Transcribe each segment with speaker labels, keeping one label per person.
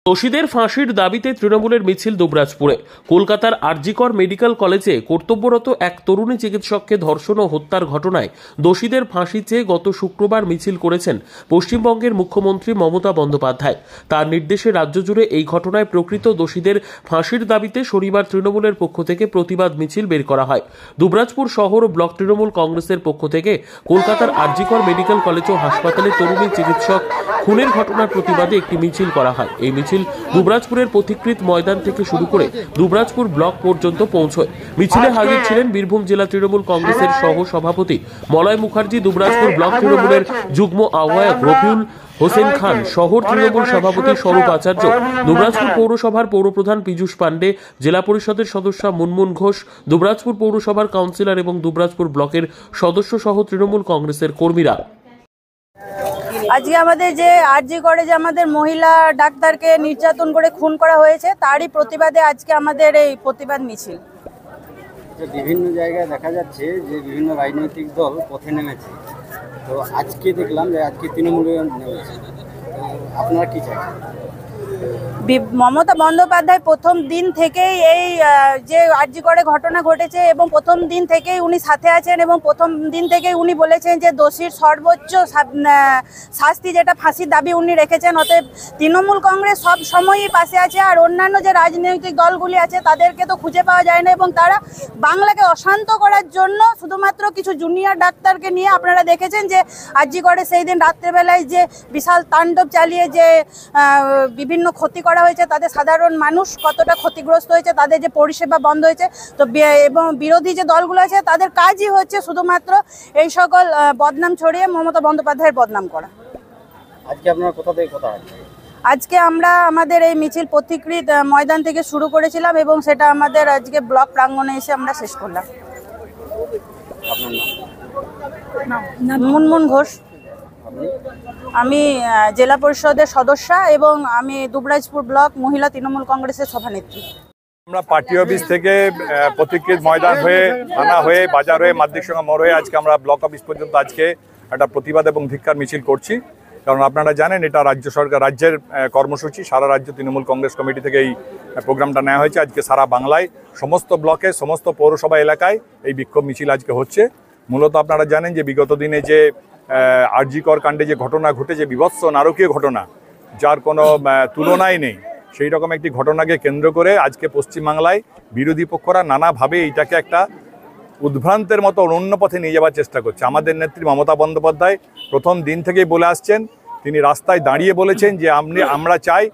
Speaker 1: দোষীদের ফাঁসির দাবিতে তৃণমূলের মিছিল দুবরাজপুরে। কলকাতার আরজিকর মেডিকেল কলেজে কর্তব্যরত এক তরুণী চিকিৎসককে ধর্ষণ ও হত্যার ঘটনায় দোষীদের ফাঁসি চেয়ে গত শুক্রবার মিছিল করেছেন পশ্চিমবঙ্গের মুখ্যমন্ত্রী মমতা বন্দ্যোপাধ্যায়। তার নির্দেশে রাজ্য জুড়ে এই ঘটনায় প্রকৃত দোষীদের ফাঁসির দাবিতে শনিবার তৃণমূলের পক্ষ থেকে প্রতিবাদ মিছিল বের করা হয়। দুবরাজপুর শহর ও ব্লক তৃণমূল কংগ্রেসের পক্ষ থেকে কলকাতার আরজিকর মেডিকেল কলেজ ও হাসপাতালে তরুণী চিকিৎসক খুনের ঘটনার প্রতিবাদে একটি মিছিল করা হয়। এই মিছিল দুবরাজপুরের পথিকৃত ময়দান থেকে শুরু করে দুবরাজপুর ব্লক পর্যন্ত পৌঁছয়। মিছিলে হাজির ছিলেন বীরভূম জেলা তৃণমূল কংগ্রেসের সহ সভাপতি মলয় মুখার্জি, দুবরাজপুর ব্লক তৃণমূলের যুগ্ম আহ্বায়ক রফিউল হোসেন খান, শহর তৃণমূল সভাপতি স্বরূপ আচার্য, দুবরাজপুর পৌরসভার পৌরপ্রধান পীযূষ পাণ্ডে, জেলা পরিষদের সদস্য মুনমুন ঘোষ, দুবরাজপুর পৌরসভার কাউন্সিলর এবং দুবরাজপুর ব্লকের সদস্য সহ তৃণমূল কংগ্রেসের কর্মীরা।
Speaker 2: আজকে আমাদের যে আরজি করে যে আমাদের মহিলা ডাক্তারকে নির্যাতন করে খুন করা হয়েছে, তারই প্রতিবাদে আজকে আমাদের এই প্রতিবাদ মিছিল।
Speaker 3: বিভিন্ন জায়গায় দেখা যাচ্ছে যে বিভিন্ন রাজনৈতিক দল পথে নেমেছে, তো আজকে দেখলাম যে আজকে তৃণমূলের নেমেছে, আপনারা কি চাইছেন?
Speaker 2: মমতা বন্দ্যোপাধ্যায় প্রথম দিন থেকেই এই যে আরজি করে ঘটনা ঘটেছে এবং প্রথম দিন থেকেই উনি সাথে আছেন এবং প্রথম দিন থেকেই উনি বলেছেন যে দোষীর সর্বোচ্চ শাস্তি যেটা ফাঁসির দাবি উনি রেখেছেন। অতএব তৃণমূল কংগ্রেস সব সময়ই পাশে আছে, আর অন্যান্য যে রাজনৈতিক দলগুলি আছে তাদেরকে তো খুঁজে পাওয়া যায় না, এবং তারা বাংলাকে অশান্ত করার জন্য শুধুমাত্র কিছু জুনিয়র ডাক্তারকে নিয়ে আপনারা দেখেছেন যে আরজি করে সেই দিন রাত্রেবেলায় যে বিশাল তাণ্ডব চালিয়ে যে বিভিন্ন ক্ষতি করা হয়েছে, তাদের সাধারণ মানুষ কতটা ক্ষতিগ্রস্ত হয়েছে, তাদের যে পরিষেবা বন্ধ হয়েছে। তো এবং বিরোধী যে দলগুলো আছে তাদের কাজই হচ্ছে শুধুমাত্র এই সকল বদনাম ছড়িয়ে মমতা বন্দ্যোপাধ্যায়ের বদনাম করা।
Speaker 3: আজকে আপনারা কোথা থেকে কথা হচ্ছে?
Speaker 2: আজকে আমরা আমাদের এই মিছিল পথিকৃত ময়দান থেকে শুরু করেছিলাম এবং সেটা আমাদের আজকে ব্লক প্রাঙ্গণে এসে আমরা শেষ করলাম। মুনমুন ঘোষ, আমি জেলা পরিষদের সদস্য এবং আমি দুবরাজপুর ব্লক মহিলা তৃণমূল কংগ্রেসের সভানেত্রী।
Speaker 4: আমরা পার্টি অফিস থেকে পথিকৃত ময়দান হয়ে থানা হয়ে বাজার হয়ে মাধ্যমিক সঙ্গে মোড় হয়ে আজকে আমরা ব্লক অফিস পর্যন্ত আজকে একটা প্রতিবাদ এবং ধিক্কার মিছিল করছি। কারণ আপনারা জানেন এটা রাজ্য সরকার রাজ্যের কর্মসূচি, সারা রাজ্য তৃণমূল কংগ্রেস কমিটি থেকে এই প্রোগ্রামটা নেওয়া হয়েছে। আজকে সারা বাংলায় সমস্ত ব্লকে সমস্ত পৌরসভা এলাকায় এই বিক্ষোভ মিছিল আজকে হচ্ছে। মূলত আপনারা জানেন যে বিগত দিনে যে আরজিকর কাণ্ডে যে ঘটনা ঘটেছে, বিভৎস নারকীয় ঘটনা, যার কোনো তুলনাই নেই, সেই রকম একটি ঘটনাকে কেন্দ্র করে আজকে পশ্চিমবাংলায় বিরোধী পক্ষরা নানাভাবে এইটাকে একটা উদ্ভ্রান্তের মতো অন্য পথে নিয়ে যাওয়ার চেষ্টা করছে। আমাদের নেত্রী মমতা বন্দ্যোপাধ্যায় প্রথম দিন থেকেই বলে আসছেন, তিনি রাস্তায় দাঁড়িয়ে বলেছেন যে আমরা চাই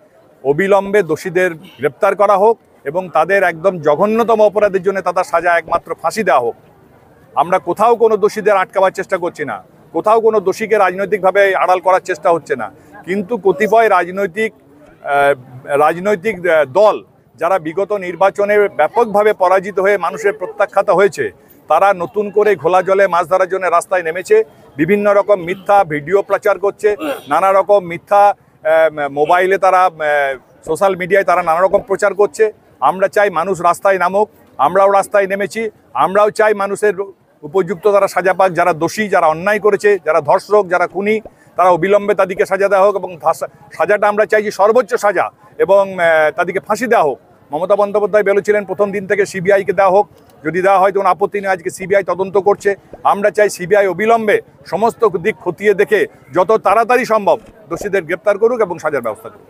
Speaker 4: অবিলম্বে দোষীদের গ্রেপ্তার করা হোক এবং তাদের একদম জঘন্যতম অপরাধের জন্য তাদের সাজা একমাত্র ফাঁসি দেওয়া হোক। আমরা কোথাও কোনো দোষীদের আটকাবার চেষ্টা করছি না, কোথাও কোনো দোষীকে রাজনৈতিকভাবে আড়াল করার চেষ্টা হচ্ছে না। কিন্তু কতিপয় রাজনৈতিক দল যারা বিগত নির্বাচনে ব্যাপকভাবে পরাজিত হয়ে মানুষের প্রত্যাখ্যাত হয়েছে, তারা নতুন করে ঘোলা জলে মাছ ধরার জন্য রাস্তায় নেমেছে, বিভিন্ন রকম মিথ্যা ভিডিও প্রচার করছে, নানা রকম মিথ্যা মোবাইলে তারা সোশ্যাল মিডিয়ায় তারা নানা রকম প্রচার করছে। আমরা চাই মানুষ রাস্তায় নামুক, আমরাও রাস্তায় নেমেছি, আমরাও চাই মানুষের উপযুক্ত তারা সাজা পাক, যারা দোষী, যারা অন্যায় করেছে, যারা ধর্ষক, যারা খুনি, তারা অবিলম্বে তাদেরকে সাজা দেওয়া হোক এবং সাজাটা আমরা চাই যে সর্বোচ্চ সাজা এবং তাদেরকে ফাঁসি দেওয়া হোক। মমতা বন্দ্যোপাধ্যায় বলেছিলেন প্রথম দিন থেকে সিবিআইকে দেওয়া হোক, যদি দেওয়া হয় তখন আপত্তি নেই। আজকে সিবিআই তদন্ত করছে, আমরা চাই সিবিআই অবিলম্বে সমস্ত দিক খতিয়ে দেখে যত তাড়াতাড়ি সম্ভব দোষীদের গ্রেপ্তার করুক এবং সাজার ব্যবস্থা করুক।